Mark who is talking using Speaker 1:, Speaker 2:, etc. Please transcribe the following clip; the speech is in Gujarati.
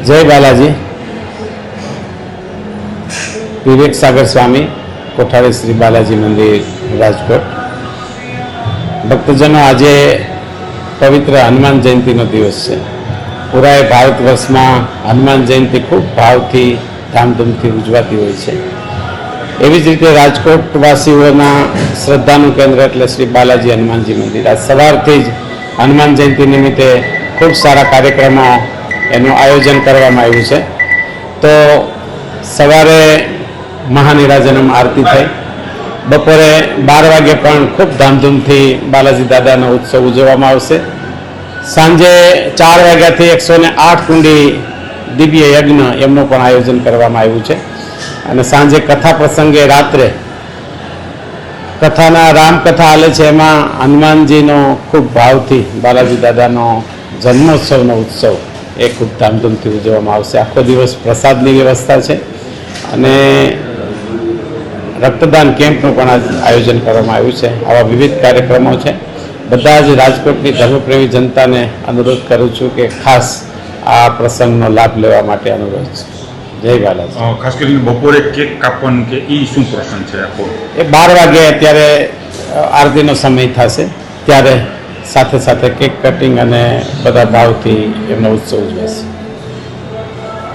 Speaker 1: જય બાલાજી. વિવેક સાગર સ્વામી, કોઠારી શ્રી બાલાજી મંદિર, રાજકોટ. ભક્તજનો, આજે પવિત્ર હનુમાન જયંતિનો દિવસ છે. પૂરા ભારત વર્ષમાં હનુમાન જયંતિ ખૂબ ભાવથી ધામધૂમથી ઉજવાતી હોય છે. એવી જ રીતે રાજકોટવાસીઓના શ્રદ્ધાનું કેન્દ્ર એટલે શ્રી બાલાજી હનુમાનજી મંદિર. આજ સવારથી જ હનુમાન જયંતિ નિમિત્તે ખૂબ સારા કાર્યક્રમો એનું આયોજન કરવામાં આવ્યું છે. તો સવારે મહાનિરાજનમ આરતી થઈ, બપોરે 12 વાગે પણ ખૂબ ધામધૂમથી બાલાજી દાદાનો ઉત્સવ ઉજવવામાં આવશે. સાંજે 4 વાગ્યાથી 108 કુંડી દિવ્ય યજ્ઞ એમનું પણ આયોજન કરવામાં આવ્યું છે. અને સાંજે કથા પ્રસંગે રાત્રે કથાના રામકથા હાલે છે. એમાં હનુમાનજીનો ખૂબ ભાવથી બાલાજી દાદાનો જન્મોત્સવનો ઉત્સવ એ ખૂબ ધામધૂમથી ઉજવવામાં આવશે. આખો દિવસ પ્રસાદની વ્યવસ્થા છે અને રક્તદાન કેમ્પનું પણ આયોજન કરવામાં આવ્યું છે. આવા વિવિધ કાર્યક્રમો છે. બધા જ રાજકોટની ધર્મપ્રેમી જનતાને અનુરોધ કરું છું કે ખાસ આ પ્રસંગનો લાભ લેવા માટે અનુરોધ છે. જય બાલાજી.
Speaker 2: ખાસ કરીને બપોરે કેક કાપવાનું કે એ શું પ્રસંગ છે આખો?
Speaker 1: એ 12 વાગે અત્યારે આરતીનો સમય થશે, ત્યારે સાથે સાથે કેક કટિંગ અને બધા ભાવથી એમનો ઉત્સવ ઉજવાશે.